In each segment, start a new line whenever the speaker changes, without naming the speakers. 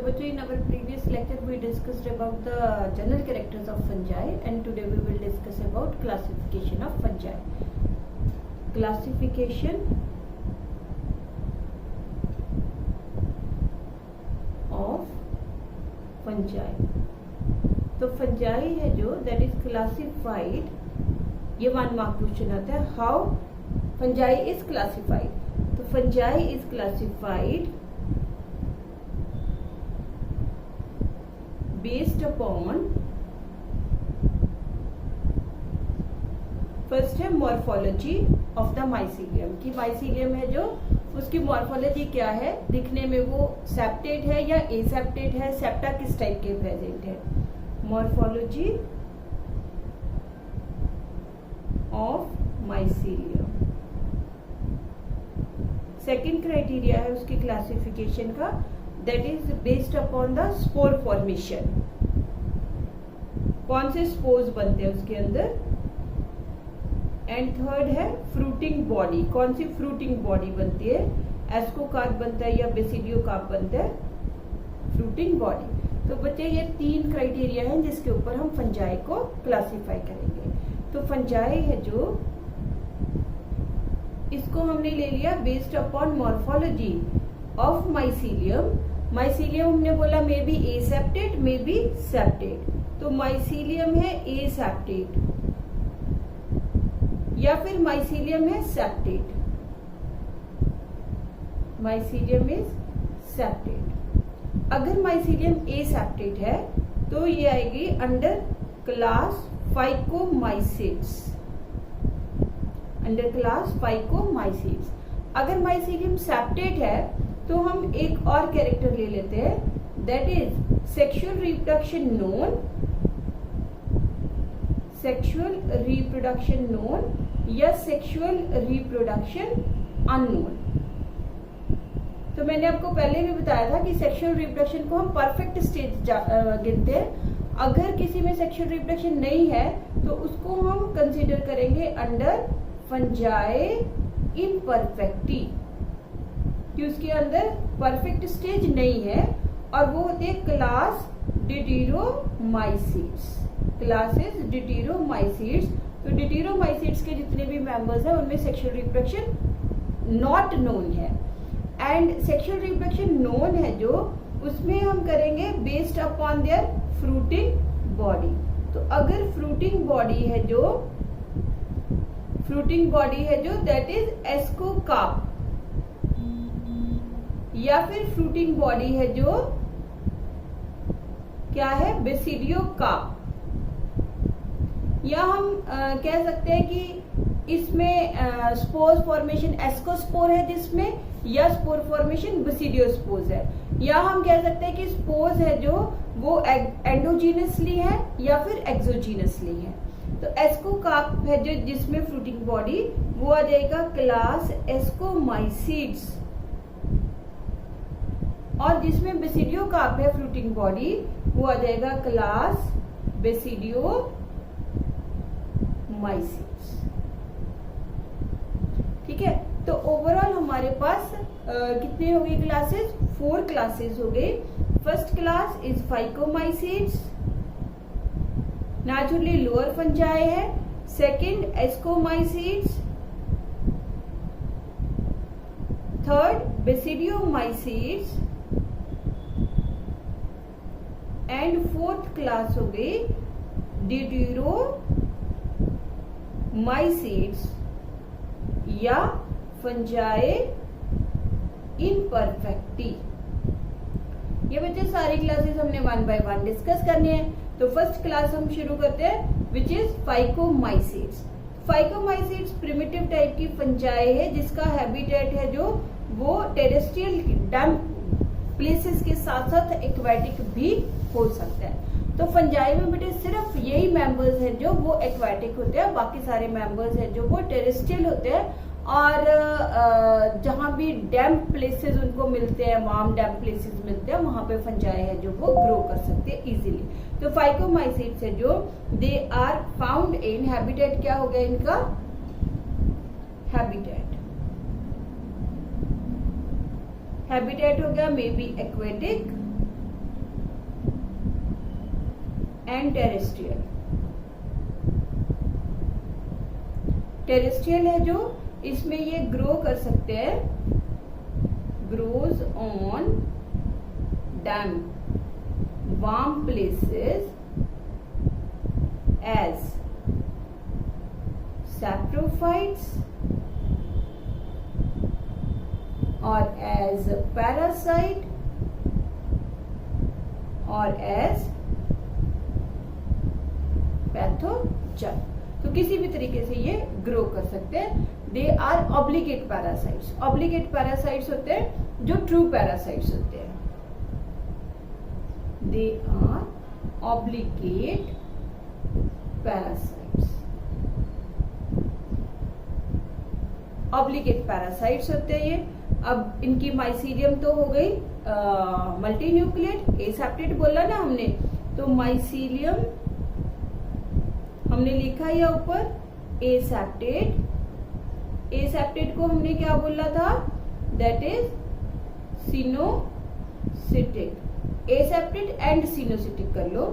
bachcho, in our previous lecture we discussed about the general characters of fungi, and today we will discuss about classification of fungi. Classification of fungi. तो fungi है जो that is classified, ये 1 mark question आता है. How fungi is classified? तो fungi is classified based upon, first है morphology of the mycelium, कि mycelium है जो उसकी मॉर्फोलॉजी क्या है, दिखने में वो सेप्टेड है या एसेप्टेड है, सेप्टा किस टाइप के प्रेजेंट है. Morphology of mycelium. Second criteria है उसकी क्लासिफिकेशन का, that is based upon the spore formation. कौन से स्पोर्स बनते हैं उसके अंदर. एंड थर्ड है फ्रूटिंग बॉडी, कौन सी फ्रूटिंग बॉडी बनती है, एस्कोकार्प बनता है या बेसिडियोकार्प बनता है, फ्रूटिंग बॉडी. तो बच्चे ये 3 क्राइटेरिया हैं जिसके ऊपर हम फंजाई को क्लासिफाई करेंगे. तो फंजाई है जो, इसको हमने ले लिया based upon morphology of mycelium. Mycelium हमने बोला may be एसेप्टेड may be septate, तो माइसीलियम है एसेप्टेड या फिर माइसीलियम है सेप्टेड. Mycelium is septate. अगर माइसीलियम एसेप्टेड है तो ये आएगी अंडर क्लास फाइकोमाइसीड्स, अंडर क्लास फाइकोमाइसीड्स. अगर माइसीलियम सेप्टेड है तो हम एक और कैरेक्टर ले लेते हैं, that is sexual reproduction known, sexual reproduction known या सेक्सुअल रिप्रोडक्शन अननोन. तो मैंने आपको पहले भी बताया था कि सेक्सुअल रिप्रोडक्शन को हम परफेक्ट स्टेज गिनते हैं. अगर किसी में सेक्सुअल रिप्रोडक्शन नहीं है तो उसको हम कंसीडर करेंगे अंडर फंजाई इम्परफेक्टी, कि उसके अंदर परफेक्ट स्टेज नहीं है, और वो होते हैं क्लास डिटीरोमाइसीड्स. क्लासेस डिटीरोमाइसीड्स. तो डिटीरोमाइसीड्स के जितने भी मेंबर्स हैं उनमें सेक्सुअल रिप्रोडक्शन नॉट नोन है. एंड सेक्सुअल रिप्रोडक्शन नोन है जो, उसमें हम करेंगे based upon their fruiting body. तो अगर फ्रूटिंग बॉडी है जो, फ्रूटिंग बॉडी है जो दैट इज एस्कोकार्प, या फिर फ्रूटिंग बॉडी है जो क्या है, बेसिडियोकार्प, या हम कह सकते हैं कि इसमें स्पोर फॉर्मेशन एस्कोस्पोर है जिसमें, या स्पोर फॉर्मेशन बेसिडियोस्पोर्स है, या हम कह सकते हैं कि स्पोर्स है जो वो एंडोजीनसली है या फिर एक्सोजीनसली है. तो एस्कोकार्प है जो जिसमें फ्रूटिंग बॉडी, वो आ जाएगा क्लास एस्कोमाइसीड्स, और जिसमें बेसिडियोकार्प है फ्रूटिंग बॉडी वो आ जाएगा क्लास बेसिडियोमाइसीड्स. ठीक है. तो ओवरऑल हमारे पास कितने हो गए क्लासेस, 4 क्लासेस हो गए. First class is phycomycetes, naturally lower fungi है. Second ascomycetes, third basidiomycetes, and fourth class हो गई डिटीरोमाइसीड्स या फंजाई इम्परफेक्टी. ये बच्चे सारी क्लासेस हमने 1 बाय 1 डिस्कस करनी है. तो फर्स्ट क्लास हम शुरू करते हैं विच इज फाइकोमाइसीड्स. फाइकोमाइसीड्स प्रिमिटिव टाइप की फंजाई है जिसका हैबिटेट है जो वो टेरेस्ट्रियल डैम्प प्लेसेस के साथ साथ एक्वेटिक भी हो सकता है. तो फंजाई में बेटे सिर्फ यही मेंबर्स हैं जो वो एक्वेटिक होते हैं, बाकी सारे मेंबर्स हैं जो वो टेरेस्ट्रियल होते हैं, और जहां भी डैम्प प्लेसेस उनको मिलते हैं, वार्म डैम्प प्लेसेस मिलते हैं, वहां पे फंजाई है जो वो ग्रो कर सकते हैं इजीली. तो फाइकोमाइसीड्स है जो they are found in habitat, क्या हो गया इनका हैबिटेट, हैबिटेट हो गया may be aquatic and terrestrial. Terrestrial है जो इसमें ये ग्रो कर सकते हैं, grows on damp warm places as saprophytes or as parasite or as pathogen. तो किसी भी तरीके से ये ग्रो कर सकते हैं। They are obligate parasites. Obligate parasites होते हैं जो ट्रू पैरासाइट्स होते हैं। They are obligate parasites. Obligate parasites होते हैं ये। अब इनकी माइसीलियम तो हो गई मल्टी न्यूक्लिएट, एसेप्टेड बोला ना हमने, तो माइसीलियम हमने लिखा या ऊपर एसेप्टेड। एसेप्टेड को हमने क्या बोला था, दैट इज सिनोसिटिक। एसेप्टेड एंड सिनोसिटिक कर लो,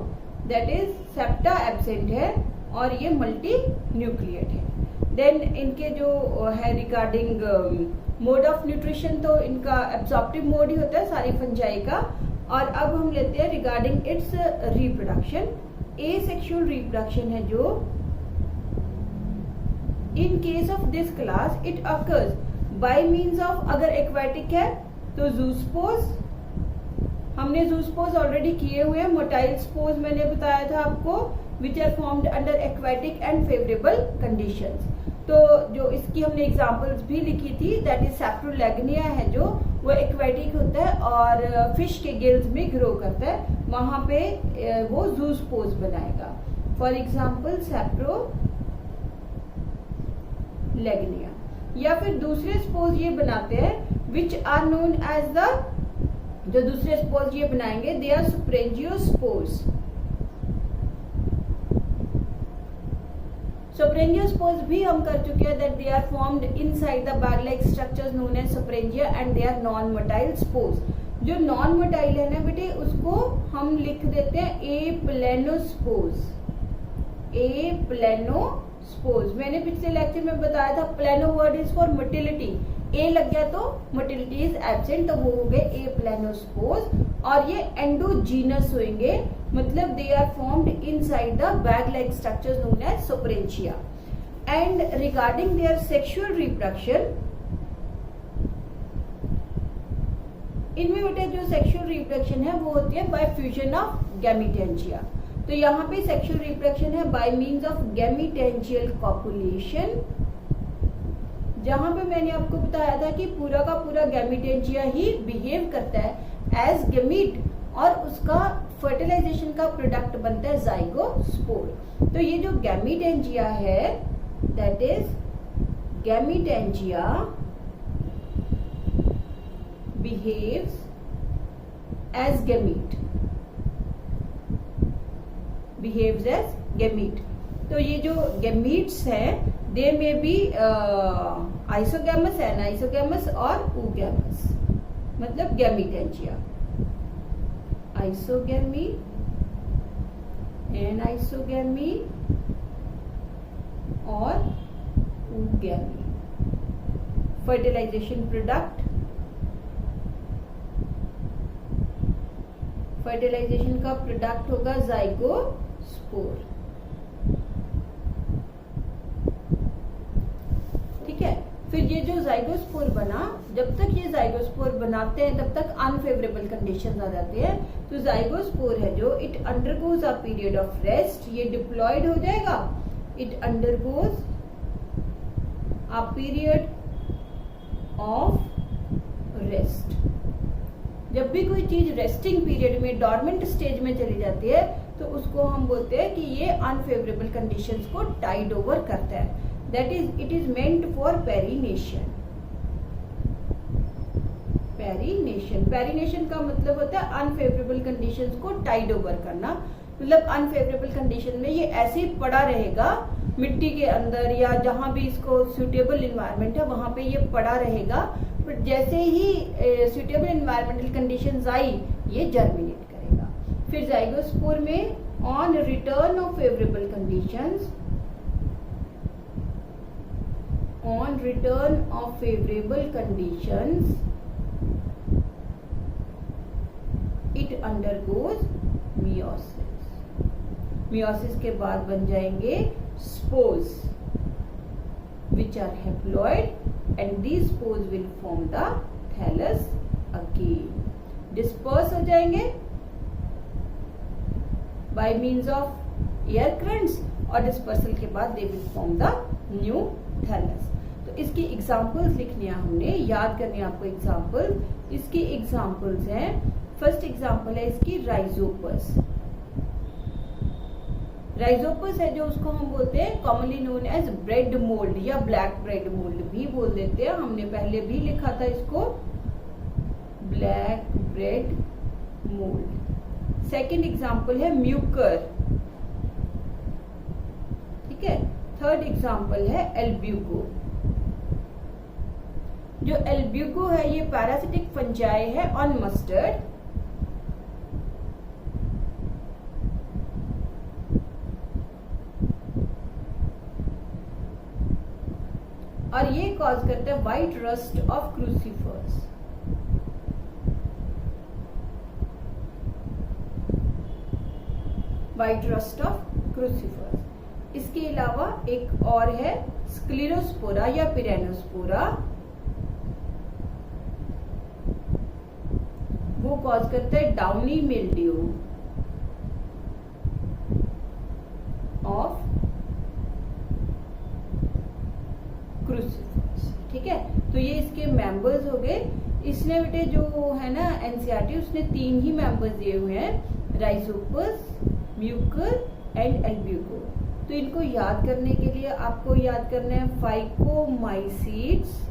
दैट इज सेप्टा एब्सेंट है और ये मल्टी न्यूक्लिएट है। देन इनके जो है रिगार्डिंग मोड ऑफ न्यूट्रिशन, तो इनका एब्जॉर्प्टिव मोड ही होता है सारी फंजाई का। और अब हम लेते हैं regarding it's reproduction. Asexual reproduction है जो in case of this class it occurs bye means of, अगर एक्वाटिक है तो जूस्पोज, हमने जूस्पोज ऑलरेडी किए हुए हैं। मोटाइल स्पोज मैंने बताया था आपको, which are formed under aquatic and favourable conditions. तो जो इसकी हमने एग्जांपल्स भी लिखी थी, दैट इज सैप्रोलैगनिया है जो वो एक्वाटिक होता है और फिश के गिल्स में ग्रो करता है, वहां पे वो जूस्पोज बनाएगा। For example saprolegnia. या फिर दूसरे स्पोज ये बनाते हैं which are known as the, जो दूसरे स्पोज ये बनाएंगे दे आर स्पोरेंजियोस्पोर्स। स्पोरेंजियोस्पोर्स भी हम कर चुके हैं, that they are formed inside the bag like structures known as sporangia and they are non motile spores. जो नॉन मोटाइल है ना बेटे, उसको हम लिख देते हैं ए प्लेनोस्पोर्स। ए प्लेनोस्पोर्स। मैंने पिछले लेक्चर में बताया था plano word is for motility, ए लग गया तो मोटिलिटी इज एब्सेंट, तो वो हो गए ए प्लेनोस्पोर्स। और ये एंडोजीनस होंगे, मतलब they are formed inside the bag like structures known as sporangia. And regarding their sexual reproduction, इनमें बेटा जो सेक्सुअल रिप्रोडक्शन है वो होती है बाय फ्यूजन ऑफ गैमीटेंजिया। तो यहाँ पे सेक्सुअल रिप्रोडक्शन है बाय मीन्स ऑफ गैमीटेंजियल कॉपुलेशन, जहां पे मैंने आपको बताया था कि पूरा का पूरा गैमीटेंजिया ही बिहेव करता है एज गैमीट और उसका फर्टिलाइजेशन का प्रोडक्ट बनता है जाइगोस्पोर। तो ये जो गैमीटेंजिया है that is gametangia behaves as gamete, behaves as gamete। तो ये जो गैमीट्स हैं दे में भी आइसोगैमस, एनाइसोगैमस और ऊगैमस, मतलब गैमीटेंजिया, आइसोगैमी, एनाइसोगैमी और ऊगैमी। फर्टिलाइजेशन प्रोडक्ट, फर्टिलाइजेशन का प्रोडक्ट होगा जाइगोस्पोर। ठीक है, फिर ये जो जाइगोस्पोर बना, जब तक ये जाइगोस्पोर बनाते हैं तब तक अनफेवरेबल कंडीशंस आ जाती है। तो जाइगोस्पोर है जो it undergoes a period of rest, ये डिप्लॉयड हो जाएगा, it undergoes a period of rest. जब भी कोई चीज रेस्टिंग पीरियड में, डॉर्मेंट स्टेज में चली जाती है तो उसको हम बोलते हैं कि ये अनफेवरेबल कंडीशंस को टाइड ओवर करता है, that is it is meant for perennation. Perennation, perennation का मतलब होता है अनफेवरेबल कंडीशंस को टाइड ओवर करना। मतलब अनफेवरेबल कंडीशन में ये ऐसे ही पड़ा रहेगा मिट्टी के अंदर या जहां भी इसको सुटेबल इन्वायरमेंट है वहां पे ये पड़ा रहेगा, बट जैसे ही सुटेबल इन्वायरमेंटल कंडीशंस आई ये जर्मिनेट करेगा। फिर जाइगोस्पोर में on return of favourable conditions, on return of favorable conditions it undergoes meiosis. meiosis के बाद बन जाएंगे spores which are haploid and these spores will form the thallus again. disperse हो जाएंगे by means of air currents और dispersal के बाद they will form the new thallus. तो इसकी एग्जाम्पल्स लिखनी है, हमने याद करनी है आपको एग्जाम्पल। इसकी एग्जाम्पल्स हैं, फर्स्ट एग्जाम्पल है इसकी राइजोपस। राइजोपस है जो उसको हम बोलते हैं commonly known as bread mould या ब्लैक ब्रेड मोल्ड भी बोल देते हैं। हमने पहले भी लिखा था इसको black bread mould. Second example है म्यूकर, ठीक है। थर्ड एग्जाम्पल है एल्ब्यूको। जो एल्ब्यूको है ये पैरासिटिक फंजाई है ऑन मस्टर्ड। और ये कॉज करता है white rust of crucifers. White rust of crucifers. इसके अलावा एक और है स्क्लेरोस्पोरा या पिरेनोस्पोरा, वो कॉज करता है डाउनी मिल्ड्यू ऑफ क्रूसीफर्स, ठीक है। तो ये इसके मेंबर्स हो गए। इसने बेटे जो है ना एनसीईआरटी उसने 3 ही मेंबर्स दिए हुए हैं, राइजोपस, म्यूकर एंड एल्ब्यूको। तो इनको याद करने के लिए आपको याद करना है फाइकोमाइसीड्स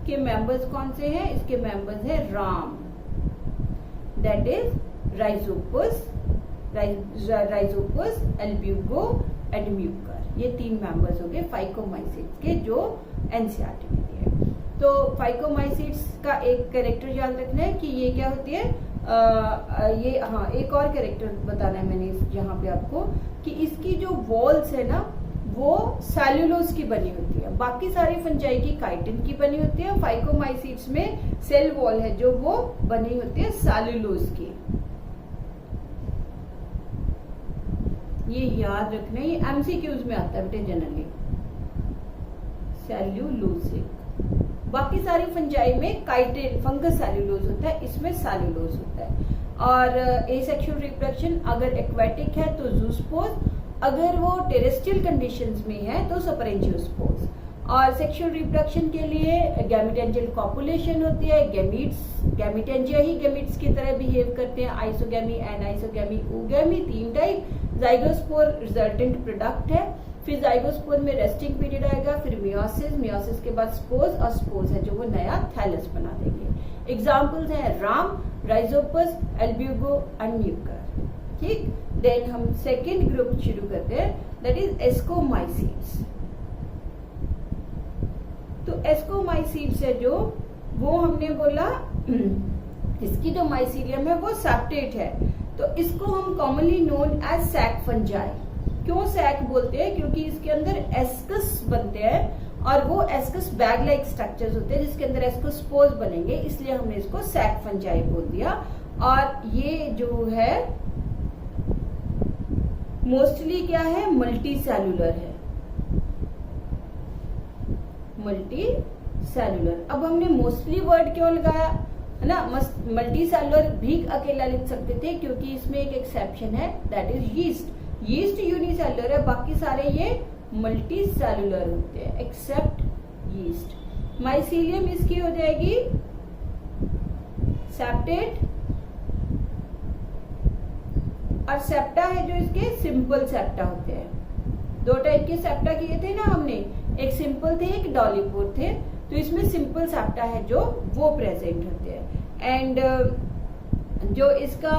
के मेंबर्स कौन से हैं। इसके मेंबर्स हैं राम, that is rhizopus, albugo and mucor. ये 3 मेंबर्स हो गए फाइकोमाइसीड्स के जो एनसीईआरटी में दिए। तो फाइकोमाइसीड्स का एक कैरेक्टर याद रखना है कि ये क्या होती है, ये हाँ एक और कैरेक्टर बताना है मैंने यहाँ पे आपको कि इसकी जो वॉल्स है ना वो सेल्यूलोज की बनी होती है, बाकी सारी फंजाई की काइटिन की बनी होती है। फाइकोमाइसीड्स में सेल वॉल है जो वो बनी होती है सेल्यूलोज की। ये याद रखना, ये एमसीक्यूज में आता है बेटे जनरली, सेल्यूलोसिक। बाकी सारी फंजाई में काइटिन फंगस सेल्यूलोज होता है, इसमें सेल्यूलोज होता है। और एसेक्सुअल रिप्रोडक्शन अगर एक्वेटिक है तो जूस्पोज, अगर वो टेरेस्ट्रियल कंडीशंस में है तो सपरेंजियोस्पोज। और सेक्सुअल रिप्रोडक्शन के लिए गैमेटेंजियल कॉपुलेशन होती है। गैमेटेंजिया ही गैमेट्स की तरह बिहेव करते हैं, isogamy, anisogamy, ओगैमी, 3 type. Zygospore resultant product है। फिर जाइगोस्पोर में रेस्टिंग पीरियड आएगा, फिर मियोसिस के बाद स्पोज, और स्पोज है जो वो नया थैलस बना देंगे। एग्जाम्पल्स हैं Ram, Rhizopus, albugo and Mucor, ठीक। देन हम सेकेंड ग्रुप शुरू करते हैं, दैट इज एस्कोमाइसीड्स। तो एस्कोमाइसीड्स है जो वो हमने बोला इसकी जो माइसीलियम है वो सेप्टेट है, तो इसको हम commonly known as sac fungi. क्यों सैक बोलते हैं, क्योंकि इसके अंदर एस्कस बनते हैं और वो एस्कस बैग लाइक स्ट्रक्चर्स होते हैं जिसके अंदर एस्कोस्पोर्स बनेंगे, इसलिए हमने इसको सैक फंजाई बोल दिया। और ये जो है मोस्टली क्या है, मल्टी सेलुलर है, मल्टी सेलुलर। अब हमने मोस्टली वर्ड क्यों लगाया है ना, मल्टी सेलुलर भी अकेला लिख सकते थे क्योंकि इसमें एक एक्सेप्शन है, that is yeast. Yeast unicellular है, बाकी सारे ये मल्टी सेलुलर होते हैं एक्सेप्ट यीस्ट। माइसीलियम इसकी हो जाएगी सेप्टेट, और सेप्टा है जो इसके सिंपल सेप्टा होते हैं। 2 टाइप के सेप्टा किए थे ना हमने, एक सिंपल थे एक डॉलीपोर थे, तो इसमें सिंपल सेप्टा है जो वो प्रेजेंट होते हैं। एंड जो इसका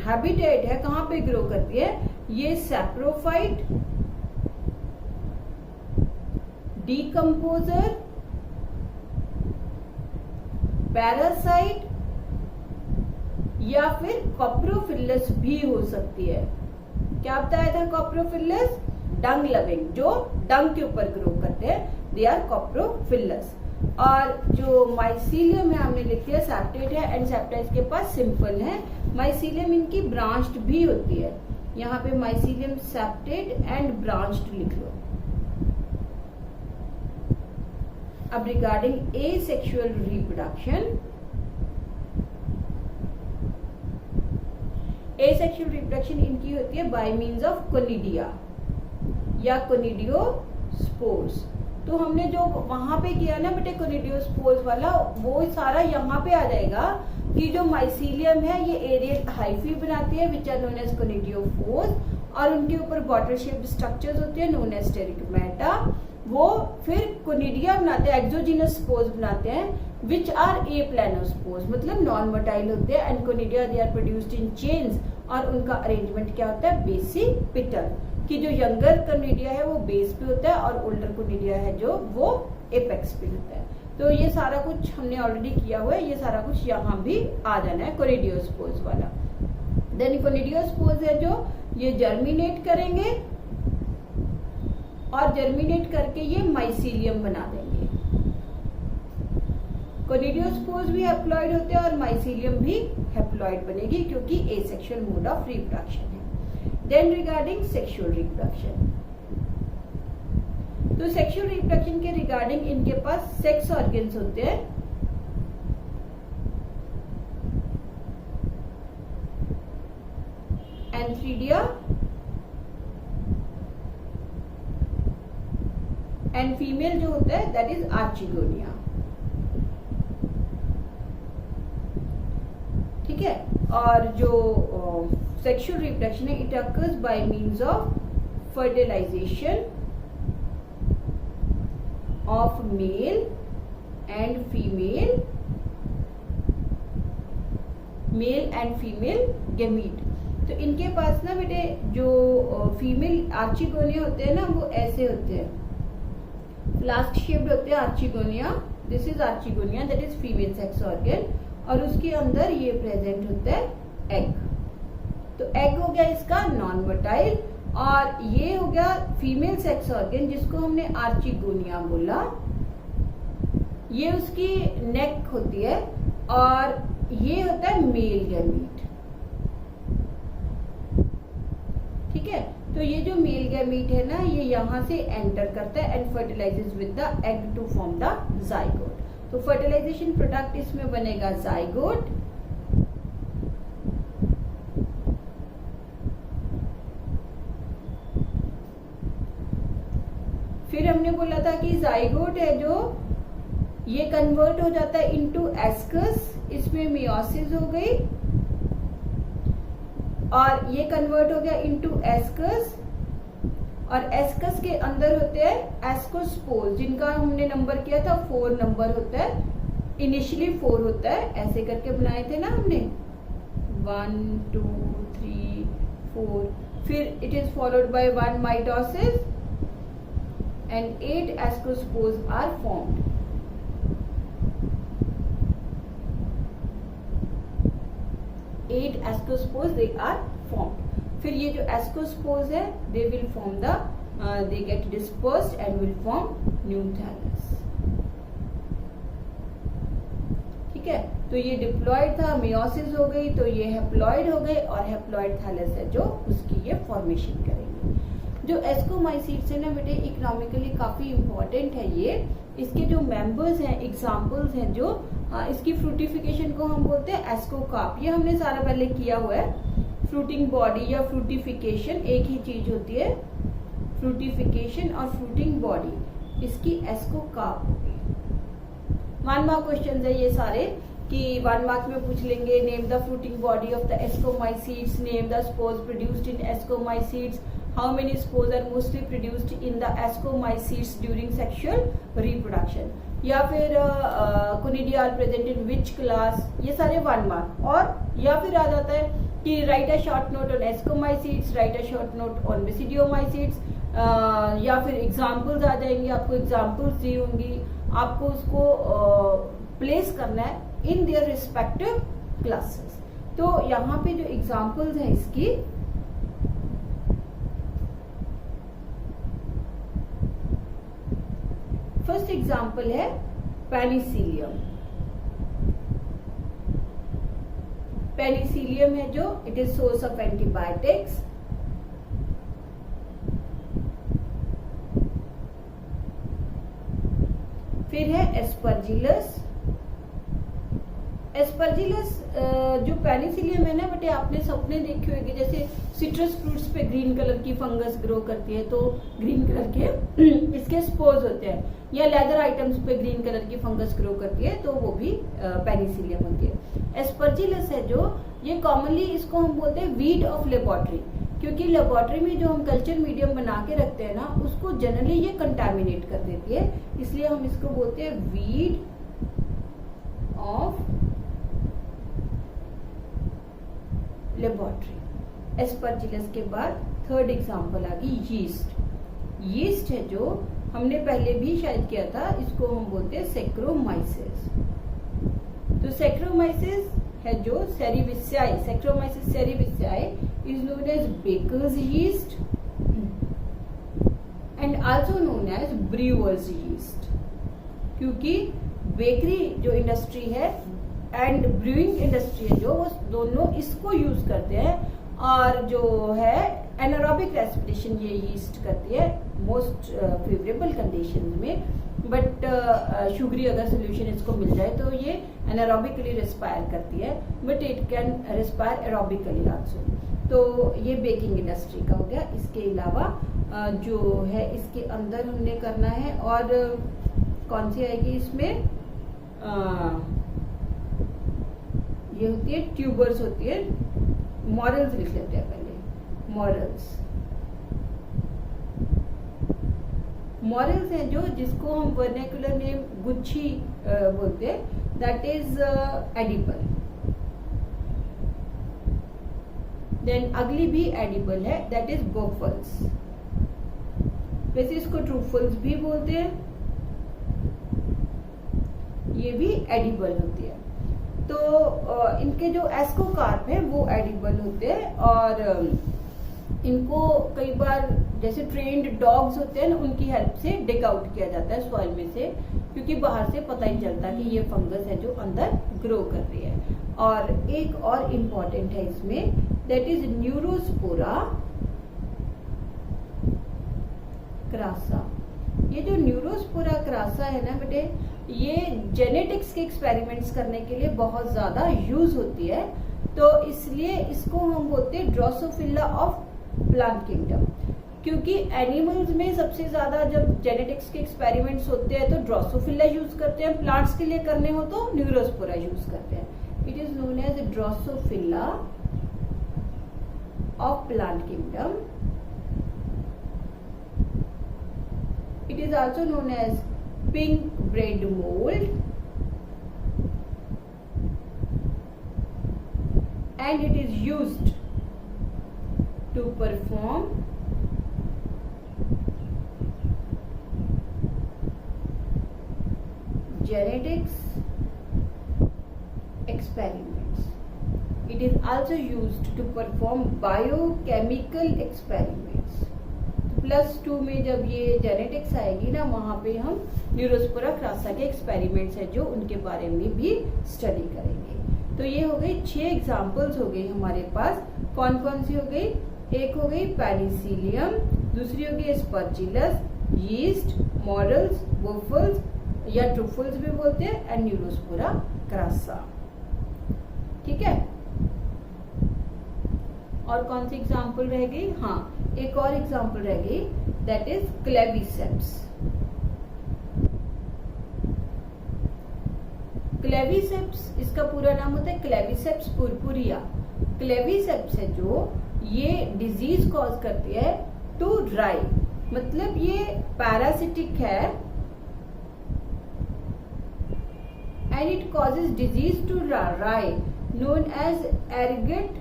हैबिटेट है, कहाँ पे ग्रो करती है, ये सैप्रोफाइट, डीकम्पोजर, पैरासाइट या फिर कॉप्रोफिलस भी हो सकती है। क्या बताया था? कॉप्रोफिलस डंग लविंग, जो डंग के ऊपर ग्रो करते हैं, दे आर कॉप्रोफिलस। और जो माइसीलियम है हमने लिख दिया सेप्टेट है, एंड सेप्टाइज के पास सिंपल है। माइसीलियम इनकी ब्रांच्ड भी होती है, यहाँ पे माइसीलियम सेप्टेट एंड ब्रांच्ड लिख लो। अब regarding asexual reproduction, asexual reproduction इनकी होती है बाय मींस ऑफ कोनिडिया या कोनिडियोस्पोर्स। तो हमने जो वहां पे किया ना बेटे कोनिडियोस्पोर्स वाला, वो सारा यहाँ पे आ जाएगा कि जो माइसीलियम है ये एरियल हाइफी बनाती है which are known as conidiophores, और उनके ऊपर बॉटल शेप्ड स्ट्रक्चर्स होते हैं नोन एज स्टेरिगमेटा। वो फिर कोनिडिया बनाते हैं, एक्सोजीनस स्पोर्स बनाते हैं विच आर एप्लानोस्पोर्स, मतलब नॉन मोटाइल होते हैं। And conidia they are produced in chains, और उनका अरेंजमेंट क्या होता है? बेसिपिटल, कि जो यंगर कोनिडिया है वो बेस पे होता है और ओल्डर कोनिडिया है जो वो एपेक्स पे होता है। तो ये सारा कुछ हमने ऑलरेडी किया हुआ है, ये सारा कुछ यहाँ भी आ जाना है कोनिडियोस्पोर्स वाला। देन कोनिडियोस्पोर्स है जो ये जर्मिनेट करेंगे और जर्मिनेट करके ये माइसीलियम बना देंगे। कोनिडियोस्पोर्स भी हैप्लॉइड होते हैं और माइसीलियम भी हैप्लॉइड बनेगी क्योंकि एसेक्सुअल मोड ऑफ रिप्रोडक्शन है। देन रिगार्डिंग सेक्सुअल रिप्रोडक्शन, तो सेक्सुअल रिप्रोडक्शन के रिगार्डिंग इनके पास सेक्स ऑर्गन्स होते हैं। एंथ्रीडिया एंड फीमेल जो होता है दैट इज आर्चिगोनिया। ठीक है, और जो सेक्सुअल रिप्रोडक्शन है it occurs by means of fertilization of male and female gamete। तो इनके पास ना बेटे जो फीमेल आर्चिगोनिया होते हैं ना वो ऐसे होते हैं, फ्लास्क शेप्ड होते हैं archegonia. This is archegonia that is female sex organ, और उसके अंदर ये प्रेजेंट होता है एग। तो एग हो गया इसका नॉन मोटाइल, और ये हो गया फीमेल सेक्स ऑर्गन जिसको हमने आर्चिगोनिया बोला। ये उसकी नेक होती है, और ये होता है मेल गैमीट। ठीक है, तो ये जो मेल गैमीट है ना ये यहां से एंटर करता है and fertilizes with the egg to form the zygote. तो फर्टिलाइजेशन प्रोडक्ट इसमें बनेगा जाइगोट। फिर हमने बोला था कि जाइगोट है जो ये कन्वर्ट हो जाता है इनटू एस्कस, इसमें मियोसिस हो गई, और ये कन्वर्ट हो गया इनटू एस्कस, और एस्कस के अंदर होते हैं एस्कोस्पोर्स जिनका हमने नंबर किया था 4 नंबर होता है, इनिशियली 4 होता है, ऐसे करके बनाए थे ना हमने 1 2 3 4। फिर it is followed by 1 mitosis and 8 ascospores are formed। 8 ascospores they are formed। फिर ये जो ascospores है they will form the they get dispersed and will form new thallus। ठीक है, तो ये डिप्लॉइड था, मियोसिस हो गई, तो ये हैप्लॉइड हो गए, और हैप्लॉइड थैलस है जो उसकी ये फॉर्मेशन करेंगे। जो एस्कोमाइसीट्स है ना बेटे इकोनॉमिकली काफी इंपॉर्टेंट है ये। इसके जो मेंबर्स हैं, एग्जांपल्स हैं, जो इसकी फ्रूटिफिकेशन को हम बोलते हैं एस्कोकार्प। ये हमने सारा पहले किया हुआ है। फ्रूटिंग बॉडी या फ्रूटिफिकेशन एक ही चीज होती है, फ्रूटिफिकेशन और फ्रूटिंग बॉडी इसकी एस्कोकार्प होगी। 1 मार्क क्वेश्चन है ये सारे, कि 1 मार्क में पूछ लेंगे name the fruiting body of the ascomycetes, name the spores produced in ascomycetes, how many spores are mostly produced in the ascomycetes during sexual reproduction, या फिर conidia are present in which class, ये सारे 1 mark. और या फिर आ जाता है कि write a short note on ascomycetes, write a short note on basidiomycetes, या फिर एग्जांपल्स आ जाएंगे, आपको एग्जांपल्स दी होंगी, आपको उसको प्लेस करना है इन देयर रिस्पेक्टिव क्लासेस। तो यहाँ पे जो एग्जाम्पल्स है इसकी, फर्स्ट एग्जाम्पल है पेनिसिलियम। पेनिसिलियम है जो it is source of antibiotics. फिर है एस्परजिलस। एस्परजिलस जो पेनिसिलियम है ना बेटे, आपने सपने देखे होंगे, जैसे सिट्रस फ्रूट्स पे ग्रीन कलर की फंगस ग्रो करती है तो ग्रीन कलर के इसके स्पोर्स होते हैं, या लेदर आइटम्स पे ग्रीन कलर की फंगस ग्रो करती है तो वो भी पेनिसिलियम होती है। एस्परजिलस है जो, ये कॉमनली इसको हम बोलते हैं वीड ऑफ लेबोरेटरी, क्योंकि लेबोरेटरी में जो हम कल्चर मीडियम बना के रखते हैं ना, उसको जनरली ये कंटामिनेट कर देती है, इसलिए हम इसको बोलते हैं वीड ऑफ लेबोरेटरी। एस्परजिलस के बाद थर्ड एग्जांपल आ गई यीस्ट। यीस्ट है जो हमने पहले भी शायद किया था, इसको हम बोलते हैं सैक्रोमाइसिस। तो सैक्रोमाइसिस है जो cerevisiae, saccharomyces cerevisiae is known as baker's yeast and also known as brewer's yeast, क्योंकि बेकरी जो इंडस्ट्री है एंड ब्रूइंग इंडस्ट्री है जो, वो दोनों इसको यूज करते हैं, और जो है एनारोबिक रेस्पिरेशन ये यीस्ट करती है मोस्ट फेवरेबल कंडीशंस में, बट शुगरी अगर सोल्यूशन इसको मिल जाए तो ये एनारोबिकली रेस्पायर करती है, but it can respire aerobically also. तो ये बेकिंग इंडस्ट्री का हो गया। इसके अलावा जो है इसके अंदर हमने करना है, और कौन सी आएगी इसमें, ये होती है ट्यूबर्स होती है, मॉरल्स लिख लेते हैं पहले। मॉरल्स है जो, जिसको हम वर्नाकुलर नेम गुच्छी बोलते हैं, दैट इज एडिबल। देन अगली भी एडिबल है, दैट इज बोफल्स। वैसे इसको ट्रूफल्स भी बोलते हैं, ये भी एडिबल होती है। तो इनके जो एस्कोकार्प है वो एडिबल होते हैं, और इनको कई बार जैसे ट्रेन्ड डॉग्स होते हैं ना, उनकी हेल्प से डिग आउट किया जाता है सॉइल में से, क्योंकि बाहर से पता ही चलता कि ये फंगस है जो अंदर ग्रो कर रही है। और एक और इम्पॉर्टेंट है इसमें, दैट इज न्यूरोस्पोरा क्रासा। ये जो न्यूरोस्पोरा क्रासा है ना बेटे, ये जेनेटिक्स के एक्सपेरिमेंट्स करने के लिए बहुत ज्यादा यूज होती है, तो इसलिए इसको हम बोलते हैं ड्रोसोफिला ऑफ प्लांट किंगडम, क्योंकि एनिमल्स में सबसे ज्यादा जब जेनेटिक्स के एक्सपेरिमेंट्स होते हैं तो ड्रोसोफिला यूज करते हैं, प्लांट्स के लिए करने हो तो न्यूरोस्पोरा यूज करते हैं। It is known as drosophila of plant kingdom. It is also known as pink bread mold, and it is used to perform genetics experiments. It is also used to perform biochemical experiments. +2 में जब ये genetics आएगी ना, वहां पे हम Neurospora crassa के experiments है जो, उनके बारे में भी स्टडी करेंगे। तो ये हो गई 6 एग्जांपल्स हो गई हमारे पास। कौन कौन सी हो गई? एक हो गई पेनिसिलियम, दूसरी हो गई एस्परजिलस, यीस्ट, मॉरल्स, वोफल्स या ट्रूफल्स भी बोलते हैं, एंड न्यूरोस्पोरा क्रासा। ठीक है, और कौन सी एग्जाम्पल रह गई? हाँ, एक और एग्जाम्पल रह गई, दैट इज क्लेविसेप्स। क्लेविसेप्स इसका पूरा नाम होता है क्लेविसेप्स पुरपुरिया। क्लेविसेप्स है जो, ये डिजीज कॉज करती है टू राई, मतलब ये पैरासिटिक है and it causes disease to rye known as ergot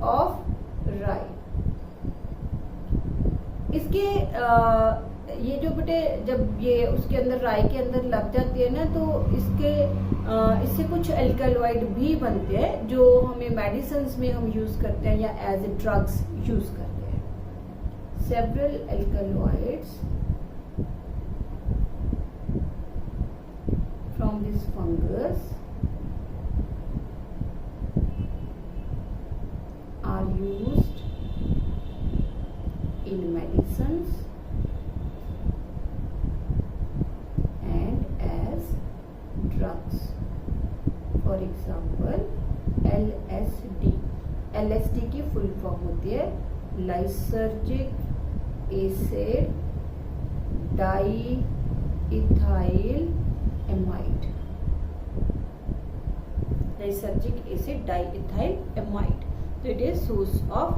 of rye. इसके ये जो बेटे जब ये उसके अंदर राई के अंदर लग जाती है ना, तो इससे कुछ एल्कलॉइड भी बनते हैं जो हमें मेडिसिन्स में हम यूज करते हैं या एज ए ड्रग्स यूज करते हैं। Several alkaloids from this fungus are used in medicines drugs. For example, LSD. LSD की फुल फॉर्म होती है lysergic acid diethyl amide. Lysergic acid diethyl amide, तो it is source of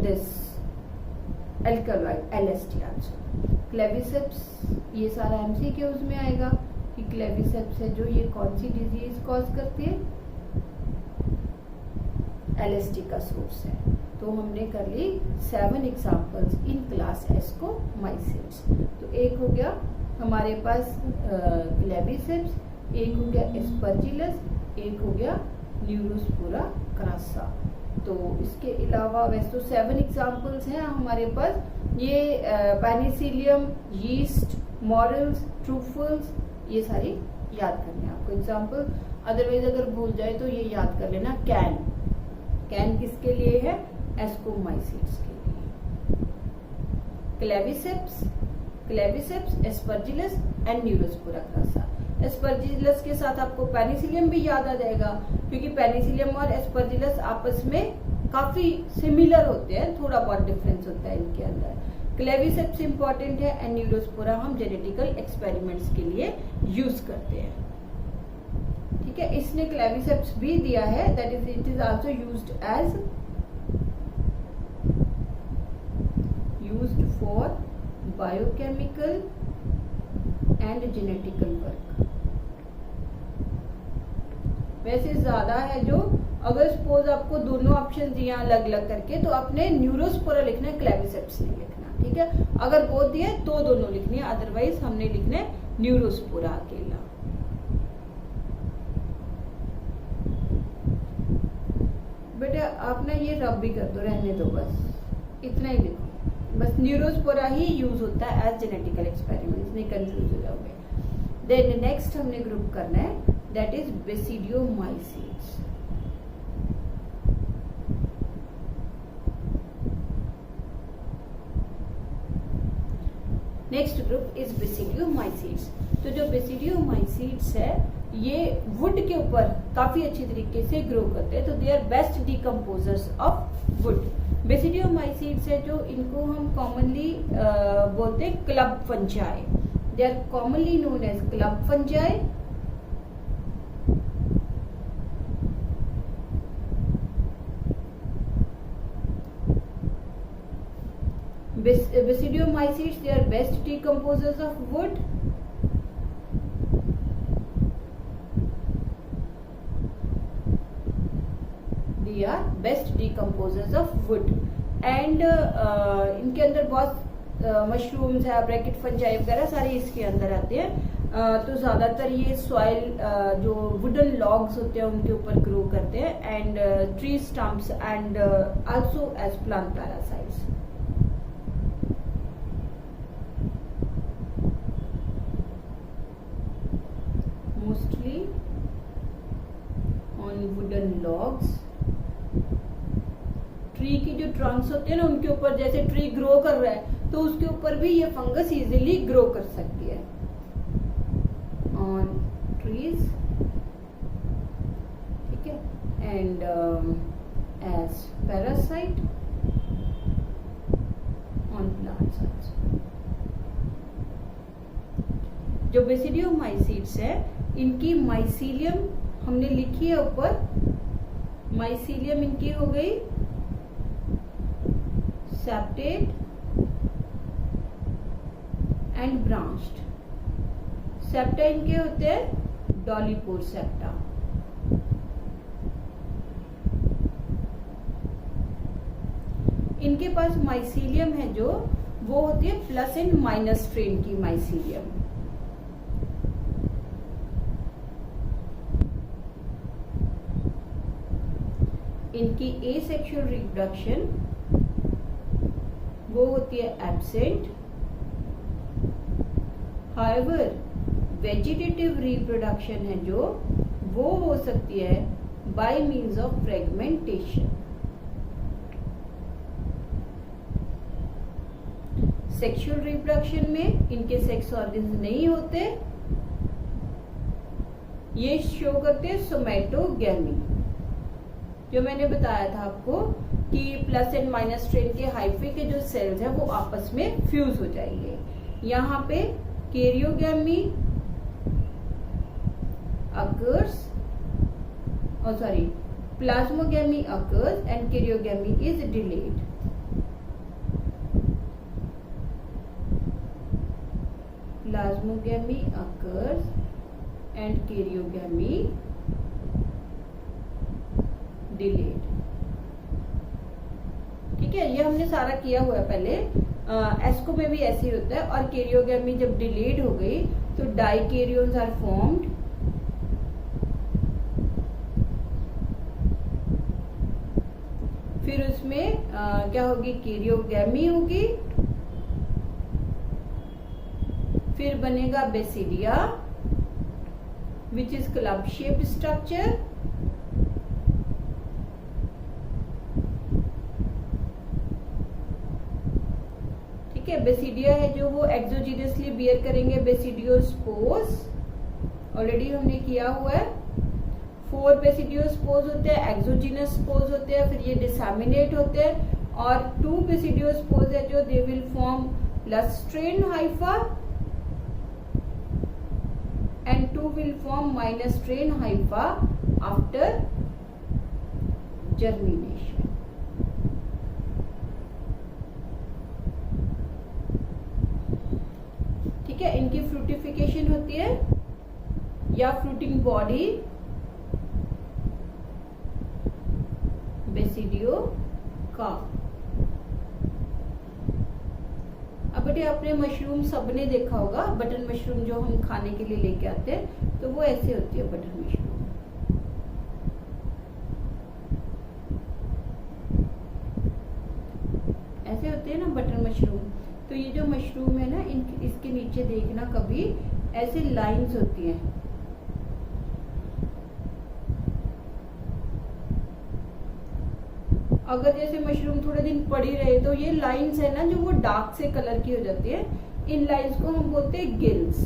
this alkaloid LSD also. Claviceps, ये सारा MCQs में आएगा कि Claviceps है जो ये कौन सी डिजीज कॉज करती है, LSD का सोर्स है। तो हमने कर ली 7 एग्जांपल्स इन क्लास एस्कोमाइसिड्स। तो एक हो गया हमारे पास क्लेविसेप्स, एक हो गया एस्परजिलस, एक हो गया न्यूरोस्पोरा क्रासा। तो इसके अलावा वैसे तो 7 एग्जांपल्स हैं हमारे पास। ये पेनिसिलियम, यीस्ट, मॉरल्स, ट्रूफल्स, ये सारी याद करनी है आपको एग्जाम्पल। अदरवाइज अगर भूल जाए तो ये याद कर लेना। कैन किसके लिए है, एस्कोमाइसिड्स के लिए। Claviceps, Aspergillus and Neurospora crassa. Aspergillus के साथ आपको पेनिसिलियम भी याद आ जाएगा, क्योंकि पेनिसिलियम और एस्परजिलस आपस में काफी सिमिलर होते हैं, थोड़ा बहुत डिफरेंस होता है इनके अंदर। क्लेविसेप्स इंपॉर्टेंट है एंड न्यूरोस्पोरा हम जेनेटिकल एक्सपेरिमेंट्स के लिए यूज करते हैं। ठीक है, इसने क्लेविसेप्स भी दिया है, that is it is also used for biochemical and genetical work. वैसे ज्यादा है जो, अगर सपोज आपको दोनों ऑप्शन दिए अलग अलग करके, तो आपने न्यूरोस्पोरा लिखना है, क्लेविसेप्स नहीं लिखना। ठीक है, अगर बोथ दिए तो दोनों लिखनी है, अदरवाइज हमने लिखना है न्यूरोस्पोरा अकेला। बेटा आप ना ये रब भी कर दो, रहने दो, बस इतना ही लिखो। बस न्यूरोस्पोरा ही यूज होता है एज जेनेटिकल एक्सपेरिमेंट, नहीं कंफ्यूज हो जाओगे। देन नेक्स्ट हमने ग्रुप करना है, that is basidiomycetes. Next group is basidiomycetes. तो जो बेसिडियोमाइसिड्स है ये वुड के ऊपर काफी अच्छी तरीके से ग्रो करते हैं, तो they are best decomposers of wood. Basidiomycetes है जो, इनको हम कॉमनली बोलते हैं club fungi. They are commonly known as club fungi. Basidiomycetes, they are best decomposers of wood. They are best decomposers of wood. And इनके अंदर बहुत mushrooms है, ब्रैकेट फंजाई वगैरह सारे इसके अंदर आते हैं। तो ज्यादातर ये सॉइल जो वुडन लॉग्स होते हैं उनके ऊपर ग्रो करते हैं, and tree stumps and also as plant parasites. Mostly on wooden logs। Tree की जो ट्रंक्स होते हैं ना उनके ऊपर, जैसे ट्री ग्रो कर रहा है तो उसके ऊपर भी ये फंगस इजीली ग्रो कर सकती है। ऑन ट्रीज, ठीक है, and as parasite on plants also. जो बेसिडियोमाइसिड्स है इनकी माइसीलियम हमने लिखी है ऊपर, माइसीलियम इनकी हो गई सेप्टेड एंड ब्रांच्ड। सेप्टा इनके होते हैं डॉलीपोर सेप्टा। इनके पास माइसीलियम है जो वो होती है प्लस एंड माइनस स्ट्रेन की माइसीलियम। इनकी एसेक्सुअल रिप्रोडक्शन वो होती है एब्सेंट। हाउएवर वेजिटेटिव रिप्रोडक्शन है जो, वो हो सकती है bye means of fragmentation. Sexual reproduction में इनके सेक्स ऑर्गन्स नहीं होते, ये शो करते हैं सोमैटोगैमी। जो मैंने बताया था आपको कि प्लस एंड माइनस स्ट्रेन के हाइफे के जो सेल्स हैं वो आपस में फ्यूज हो जाएंगे। यहाँ पे karyogamy occurs, oh sorry, plasmogamy occurs and karyogamy is delayed. Plasmogamy occurs and karyogamy delayed. ठीक है, ये हमने सारा किया हुआ है पहले। एस्को में भी ऐसे ही होता है। और कैरियोगैमी जब डिलेड हो गई तो डाइकैरियोन्स आर फॉर्म्ड। फिर उसमें क्या होगी, कैरियोगैमी होगी, फिर बनेगा basidia which is club shaped structure. ठीक है, बेसिडिया है जो वो एक्सोजीनियसली बियर करेंगे बेसिडियोस्पोर्स, ऑलरेडी हमने किया हुआ है। 4 बेसिडियोस्पोर्स होते हैं, एक्सोजीनस स्पोर्स होते हैं, फिर ये डिसेमिनेट होते हैं। और 2 बेसिडियोस्पोर्स है जो they will form plus strain Haifa and 2 will form minus strain hypha after germination. ठीक है, इनकी फ्रूटिफिकेशन होती है या फ्रूटिंग बॉडी बेसिडियो का। अब बेटे आपने मशरूम सबने देखा होगा, बटन मशरूम जो हम खाने के लिए लेके आते हैं, तो वो ऐसे होती है बटन मशरूम। ऐसे होते हैं ना बटन मशरूम। तो ये जो मशरूम है ना, इसके नीचे देखना कभी ऐसे लाइंस होती हैं। अगर जैसे मशरूम थोड़े दिन पड़ी रहे तो ये लाइंस है ना जो वो डार्क से कलर की हो जाती है, इन लाइंस को हम बोलते हैं गिल्स।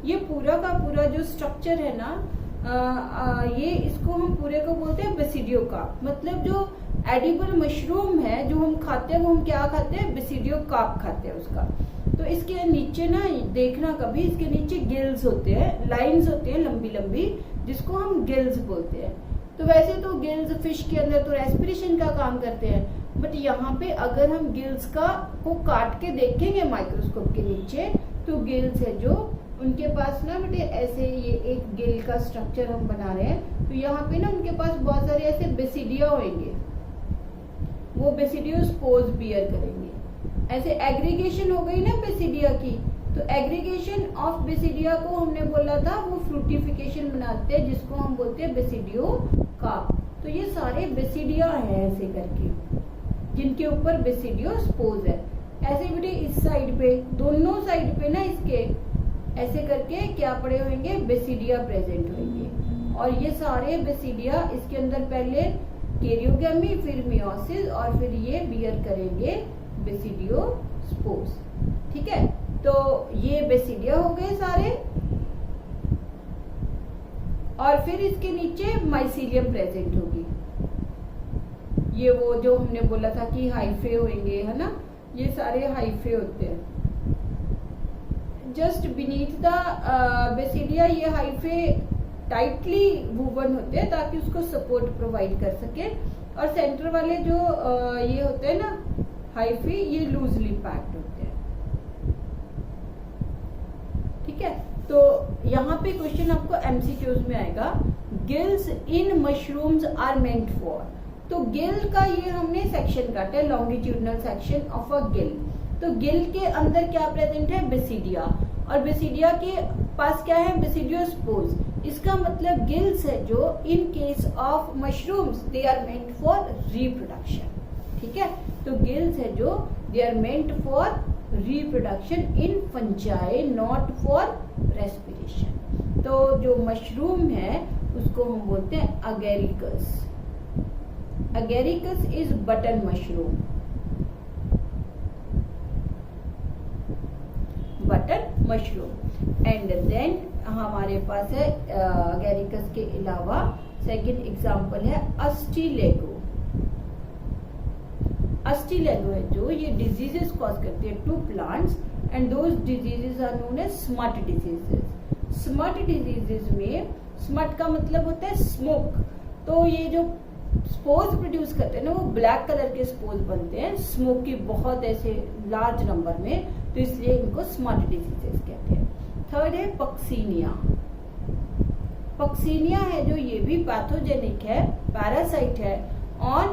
ये पूरा का पूरा जो स्ट्रक्चर है ना, ये इसको हम पूरे को बोलते हैं बेसिडियो का। मतलब जो एडिबल मशरूम है जो हम खाते हैं वो हम क्या खाते हैं, बेसिडियो काप खाते हैं उसका। तो इसके नीचे ना देखना कभी, इसके नीचे गिल्स होते हैं, लाइंस होते हैं लंबी लंबी, जिसको हम गिल्स बोलते हैं। तो वैसे तो गिल्स फिश के अंदर तो रेस्पिरेशन का काम करते हैं, बट यहाँ पे अगर हम गिल्स को काट के देखेंगे माइक्रोस्कोप के नीचे, तो गिल्स है जो उनके पास ना बेटे ऐसे ये एक गिल का स्ट्रक्चर हम बना रहे हैं। तो यहाँ पे ना उनके पास बहुत सारे ऐसे बेसिडिया होंगे, वो बेसिडियोस्पोर्स बियर करेंगे। ऐसे एग्रीगेशन हो गई ना बेसिडिया की, तो एग्रीगेशन ऑफ बेसिडिया को हमने बोला था वो फ्रूटिफिकेशन बनाते हैं, जिसको हम बोलते हैं बेसिडियो काप। तो ये सारे बेसिडिया है ऐसे करके, जिनके ऊपर बेसिडियोस्पोर्स है। ऐसे बेटे इस साइड पे, दोनों साइड पे ना इसके ऐसे करके क्या पड़े होंगे, बेसिडिया प्रेजेंट होंगे। और ये सारे बेसिडिया इसके अंदर पहले कैरियोगैमी, फिर मियोसिस, और फिर ये बियर करेंगे बेसिडियोस्पोर्स। ठीक है, तो ये बेसिडिया हो गए सारे। और फिर इसके नीचे माइसीलियम प्रेजेंट होगी। ये वो जो हमने बोला था कि हाइफे होंगे, है ना, ये सारे हाइफे होते हैं। जस्ट बीनीथ द बेसिडिया ये हाइफे टाइटली वूवन होते हैं ताकि उसको सपोर्ट प्रोवाइड कर सके। और सेंटर वाले जो ये होते हैं ना हाइफे, ये लूजली पैक्ड होते हैं। ठीक है, तो यहाँ पे क्वेश्चन आपको एमसीक्यूज में आएगा, gills in mushrooms are meant for. तो गिल का ये हमने सेक्शन काटा है, longitudinal section of a gill. तो गिल के अंदर क्या प्रेजेंट है, बेसिडिया, और बेसिडिया के पास क्या है, बेसिडियोस्पोर्स। इसका मतलब गिल्स है जो in case of mushrooms they are meant for reproduction. ठीक है, तो गिल्स है जो they are meant for reproduction in fungi, not for respiration. तो जो मशरूम है उसको हम बोलते हैं agaricus. Agaricus is button mushroom, button mushroom. And then हमारे पास है अगेरिकस के अलावा सेकंड एग्जांपल है अस्टिलेगो। अस्टिलेगो है जो ये डिजीजेस कॉज करती है to plants, and those diseases are known as smut diseases. Smut diseases में, स्मट का मतलब होता है स्मोक, तो ये जो स्पोर्स प्रोड्यूस करते हैं ना वो ब्लैक कलर के स्पोर्स बनते हैं, स्मोकी बहुत ऐसे लार्ज नंबर में, तो इसलिए इनको स्मट डिजीजेस कहते हैं। थर्ड है पक्सीनिया। पक्सीनिया है जो ये भी पैथोजेनिक है, पैरासाइट है ऑन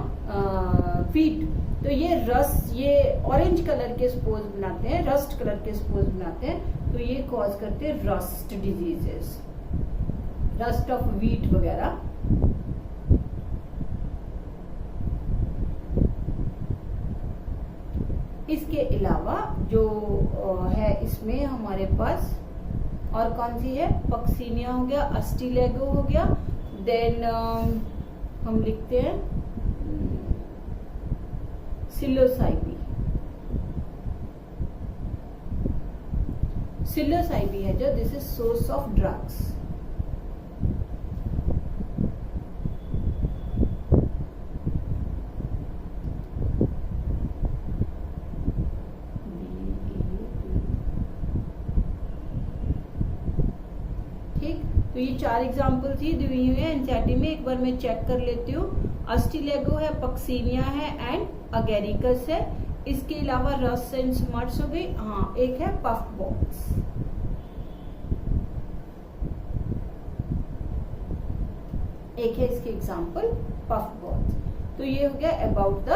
फीट। तो ये ऑरेंज कलर के स्पोर्स बनाते हैं, रस्ट कलर के स्पोर्स बनाते हैं, तो ये कॉज करते हैं rust diseases, rust of wheat वगैरह। इसके अलावा जो है इसमें हमारे पास और कौन सी है, पक्सीनिया हो गया, अस्टिलेगो हो गया, देन हम लिखते हैं सिलोसाइबी। सिलोसाइबी है जो this is source of drugs. तो ये 4 एग्जाम्पल ही दी हुई है एनसीईआरटी में, एक बार मैं चेक कर लेती हूँ। अस्टिलेगो है, पक्सीनिया है एंड अगेरिकस है। इसके अलावा रस्ट एंड स्मट्स हो गई। हाँ, एक है पफ बॉल्स। एक है इसके एग्जाम्पल पफ बॉल्स। तो ये हो गया अबाउट द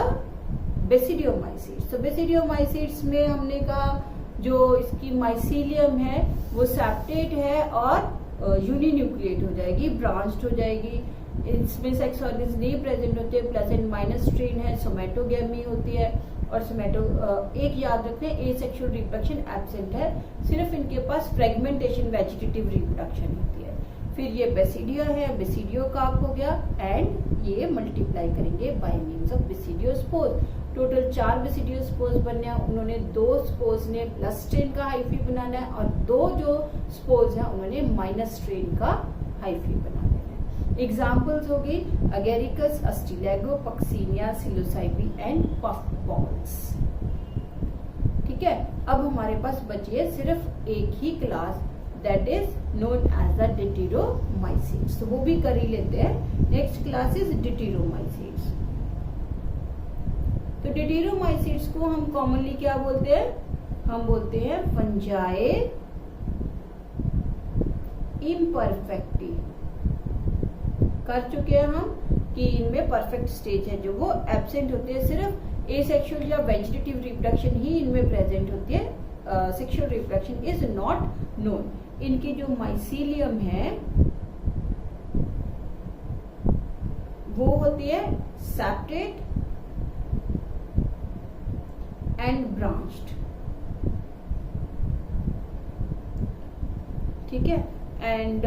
बेसिडियोमाइसीट्स। तो बेसिडियोमाइसीट्स में हमने कहा जो इसकी माइसीलियम है वो सेप्टेट है और यूनिन्यूक्लिएट हो जाएगी, ब्रांच्ड हो जाएगी। इसमें सेक्स ऑर्गन्स नहीं प्रेजेंट होते, प्लस एंड माइनस स्ट्रेन है, सोमेटोगेमी होती है, और एक याद रखते हैं एसेक्सुअल रिप्रोडक्शन एब्सेंट है, सिर्फ इनके पास फ्रेगमेंटेशन वेजिटेटिव रिप्रोडक्शन होती है। फिर ये बेसिडिया है, बेसिडियो कार्प हो गया, एंड ये मल्टीप्लाई करेंगे by means of basidiospore. Total 4 basidiospores बनने हैं, उन्होंने 2 स्पोर्स ने प्लस स्ट्रेन का हाइफी बनाना है, और 2 जो स्पोर्स हैं उन्होंने माइनस स्ट्रेन का हाइफी बनाना है। एग्जाम्पल्स हो गई agaricus, ustilago, puccinia, psilocybe and puff balls. ठीक है, अब हमारे पास बची है सिर्फ एक ही class, that is known as the deuteromycetes. तो वो भी कर ही लेते हैं। Next class is deuteromycetes. तो डिटिरोमाइसीट्स को हम कॉमनली क्या बोलते हैं, हम बोलते हैं फंजाई इम्परफेक्टी। कर चुके हैं हम कि इनमें परफेक्ट स्टेज है जो वो एब्सेंट होते हैं, सिर्फ एसेक्सुअल या वेजिटेटिव रिप्रोडक्शन ही इनमें प्रेजेंट होती है, sexual reproduction is not known. इनकी जो माइसीलियम है वो होती है सेप्टेट एंड ब्रांच्ड। ठीक है, एंड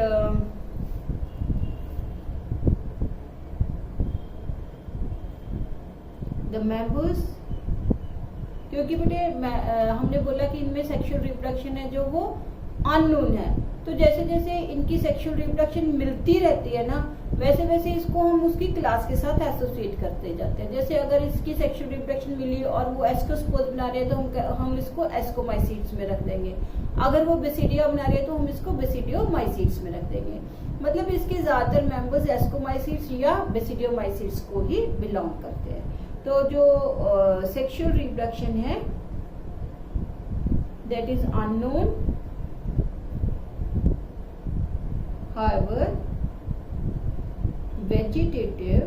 द मेंबर्स, क्योंकि बेटे हमने बोला कि इनमें सेक्सुअल रिप्रोडक्शन है जो वो अननोन है, तो जैसे जैसे इनकी सेक्सुअल रिप्रोडक्शन मिलती रहती है ना, वैसे वैसे इसको हम उसकी क्लास के साथ एसोसिएट करते जाते हैं। जैसे अगर इसकी सेक्सुअल रिप्रोडक्शन मिली और वो एस्कोस्पोर्स बना रहे हैं तो हम इसको एस्कोमाइसीट्स में रख देंगे। अगर वो बेसिडिया बना रहे हैं तो हम इसको बेसिडियोमाइसीट्स में रख देंगे। मतलब इसके ज्यादातर मेंबर्स एस्कोमाइसीट्स या बेसिडियोमाइसीट्स को ही बिलोंग करते हैं। तो जो सेक्सुअल रिप्रोडक्शन है that is unknown, however vegetative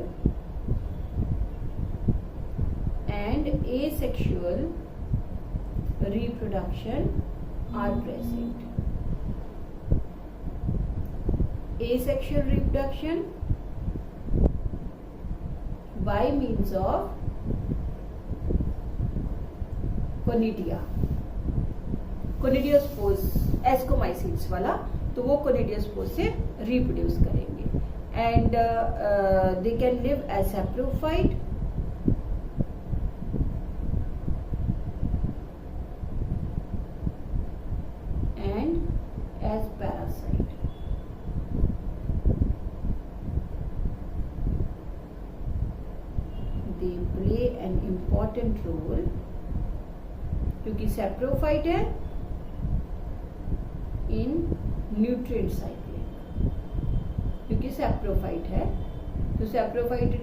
asexual reproduction are present. Asexual reproduction by means of conidia, conidiosperms, ascomycetes वाला, तो वो conidiosperms से reproduce करेंगे and they can live as saprophyte and as parasite. They play an important role क्योंकि saprophyte है in nutrient cycling, क्योंकि saprophyte है तो saprophyte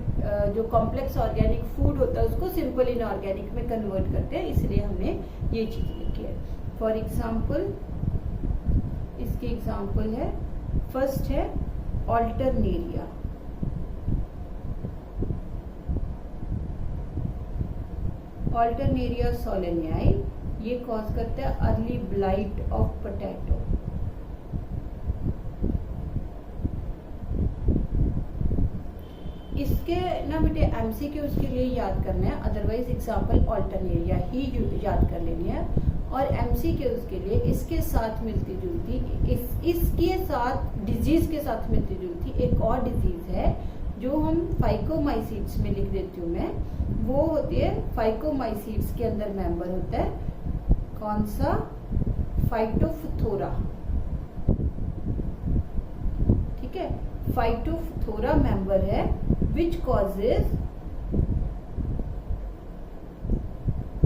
जो कॉम्प्लेक्स ऑर्गेनिक फूड होता है उसको सिंपल इनऑर्गेनिक में कन्वर्ट करते हैं, इसलिए हमने ये चीज लिखी है. फॉर एग्जाम्पल इसकी एग्जाम्पल है, फर्स्ट है ऑल्टरनेरिया. ऑल्टरनेरिया सोलेनियाई, ये कॉज करता है अर्ली ब्लाइट ऑफ पोटैटो. इसके ना बेटे एमसीक्यूज के लिए याद करना है, अदरवाइज एग्जाम्पल ऑल्टरनेरिया ही याद कर लेनी है. और एमसीक्यूज के लिए इसके साथ मिलती जुलती, इसके साथ डिजीज के साथ मिलती जुलती एक और डिजीज है जो हम फाइकोमाइसीट्स में लिख देती हूँ मैं, वो होती है फाइकोमाइसीट्स के अंदर मेंबर होता है कौन सा, फाइटोफथोरा. ठीक है, फाइटोफथोरा मेंबर है विच कॉजेज,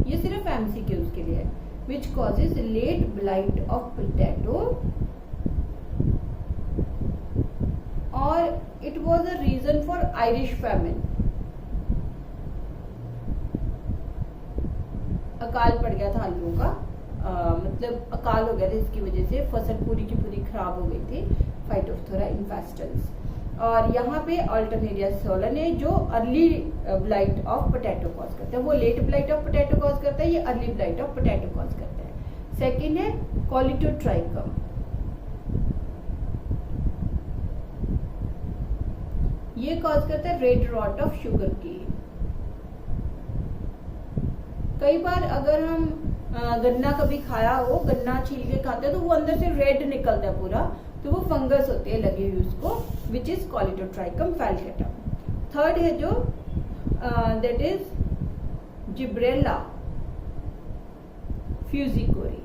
ये सिर्फ एमसीक्यूज के लिए है, which causes late blight of potato और it was a reason for Irish famine. अकाल पड़ गया था आलूओं का, मतलब अकाल हो गया था, इसकी वजह से फसल पूरी की पूरी खराब हो गई थी, फाइटोफथोरा इन्फेस्टेंस. और यहाँ पे ऑल्टरनेरिया सोलेनियाई जो early blight of potato cause करता है, वो late blight of potato cause करता है, ये early blight of potato cause करता है. सेकेंड है कॉलिटोट्राइकम, ये कॉज करता है red rot of sugar cane. कई बार अगर हम गन्ना कभी खाया हो, गन्ना छील के खाते हैं तो वो अंदर से रेड निकलता है पूरा, तो वो फंगस होती है लगी हुई उसको, विच इज कॉलिटोट्राइकम फैल्केटम. थर्ड है जो दैट इज जिब्रेला फ्यूजिकोरी.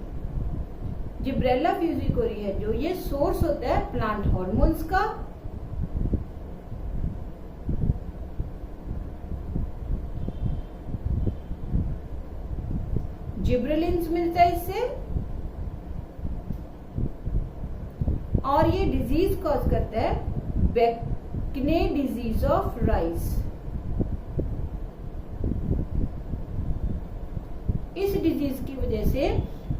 जिब्रेला फ्यूजिकोरी है जो, ये सोर्स होता है प्लांट हॉर्मोन्स का. जिब्रेलिन्स मिलता है इससे, और ये डिजीज कॉज करता है बेक्ने डिजीज ऑफ राइस. इस डिजीज की वजह से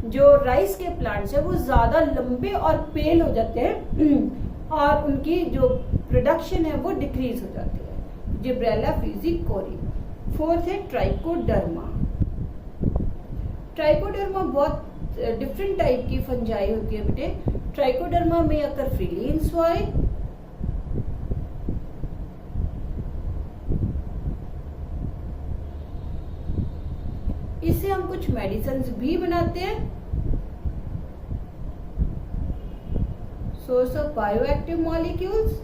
जो राइस के प्लांट्स है वो ज्यादा लंबे और पेल हो जाते हैं और उनकी जो प्रोडक्शन है वो डिक्रीज हो जाती है. जिब्रेला फ्यूजिकोरी. फोर्थ है ट्राइकोडर्मा. ट्राइकोडर्मा बहुत डिफरेंट टाइप की फंजाई होती है बेटे. ट्राइकोडर्मा में अकर फ्रीली इन सॉइल, इससे हम कुछ मेडिसिन भी बनाते हैं. Source of bioactive molecules.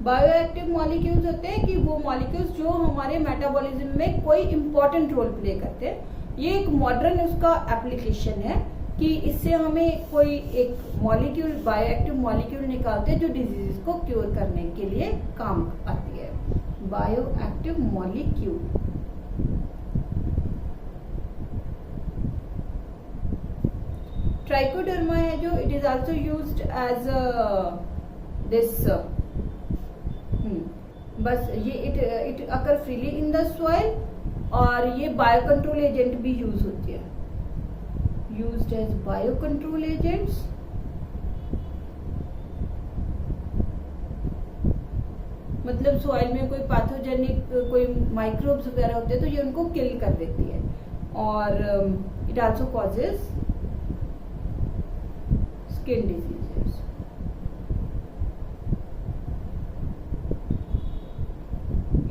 Bioactive molecules होते हैं कि वो मॉलिक्यूल्स जो हमारे मेटाबॉलिज्म में कोई इंपॉर्टेंट रोल प्ले करते हैं. ये एक मॉडर्न उसका एप्लीकेशन है कि इससे हमें कोई एक मॉलिक्यूल, बायोएक्टिव मॉलिक्यूल निकालते हैं जो डिजीज को क्योर करने के लिए काम आती है. Bioactive molecule. ट्राइकोडर्मा है जो, it is also used as this, बस ये it occur freely in the soil, और ये बायो कंट्रोल एजेंट भी यूज होती है, used as bio control agents. मतलब सॉइल में कोई पैथोजेनिक कोई माइक्रोब्स वगैरह होते हैं तो ये उनको किल कर देती है। और it also causes skin diseases.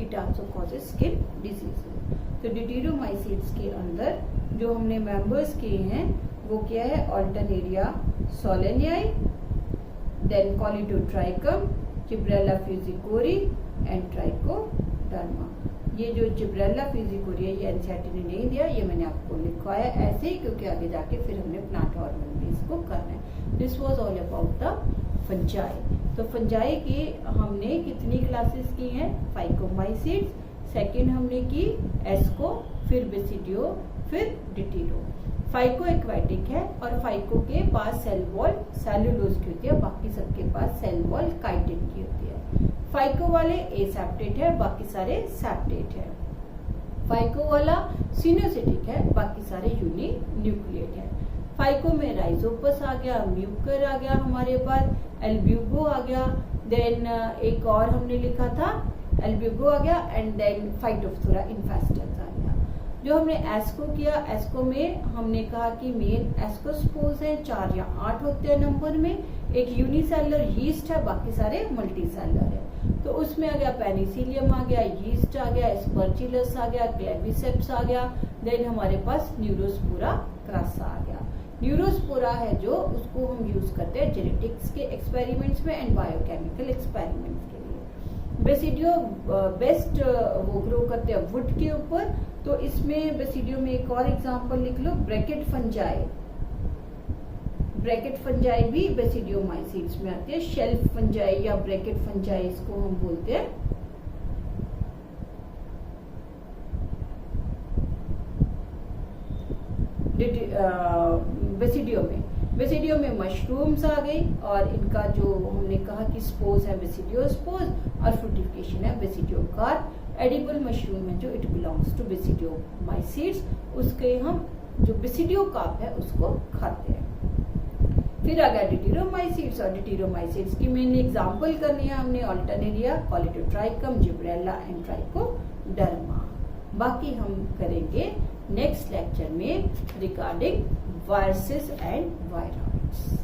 It also causes skin diseases. तो डिटीरोमाइसीट्स के अंदर जो हमने मेंबर्स किए हैं वो क्या है, अल्टरनेरिया सोलेनियाई, देन कॉलीडोट्राइकम, जिब्रेल्ला फ्यूजिकोरी एंड ट्राइकोडर्मा। ये जो जिब्रेल्ला फ्यूजिकोरी है ये एनसीईआरटी ने नहीं दिया, ये मैंने आपको लिखवाया ऐसे ही क्योंकि आगे जाके फिर हमने प्लांट हार्मोन भी इसको करना है। This was all about the fungi. तो फंजाई की हमने कितनी क्लासेस की हैं, फाइकोमाइसीट्स, सेकंड हमने की एस्को, फिर बेसिडियो, फिर डिटीरो। फाइको एक्वाटिक है और फाइको के पास सेल वॉल सेलुलोज की होती है, बाकी सबके पास सेल वॉल काइटिन की होती है। फाइको वाले एसेप्टेट है, बाकी सारे सेप्टेट है। फाइको वाला सिनोसिटिक है, बाकी सारे यूनिन्यूक्लिएट है। फाइको में राइजोपस आ गया, म्यूकर आ गया हमारे पास, एल्ब्यूगो आ गया, देन एक और हमने लिखा था एल्ब्यूगो आ गया एंड देन फाइटोफथोरा इन्फेस्टेंस आ गया। जो हमने एस्को किया, एस्को में हमने कहा कि मेन एस्कोस्पोर्स है, 4 या 8 होते हैं नंबर में, एक यूनिसेलर यीस्ट है, बाकी सारे मल्टीसेलर है। तो उसमें आ गया पेनिसिलियम आ गया, यीस्ट आ गया, एस्परजिलस आ गया, क्लेविसेप्स आ गया, देन हमारे पास न्यूरोस्पोरा क्रासा आ गया। न्यूरोस्पोरा है जो उसको हम यूज करते हैं जेनेटिक्स के एक्सपेरिमेंट्स में एंड बायोकेमिकल एक्सपेरिमेंट्स के लिए। बेसिडियो बेस्ट वो ग्रो करते हैं वुड के ऊपर, तो इसमें बेसिडियो में एक और एग्जांपल लिख लो, ब्रैकेट फंजाई। ब्रैकेट फंजाई भी बेसिडियोमाइसीट्स में आती है। शेल्फ फंजाई या ब्रैकेट फंजाई इसको हम बोलते हैं। बेसिडियो में मशरूम्स आ गई और इनका जो हमने कहा कि स्पोर्स है बेसिडियोस्पोर्स और फ्रूटिफिकेशन है बेसिडियोकार्प। एडिबल मशरूम है जो इट बिलोंग्स टू बेसिडियोमाइसीट्स, उसके हम जो बेसिडियोकार्प है उसको खाते हैं। फिर आ गया डिटीरोमाइसीट्स और डिटीरोमाइसीट्स की मेन एग्जांपल करनी है हमने अल्टरनेरिया, कॉलीडोट्राइकम, जिब्रेल्ला एंड ट्राइकोडर्मा। बाकी हम करेंगे नेक्स्ट लेक्चर में रिगार्डिंग वायरसेस एंड वायरॉइड्स।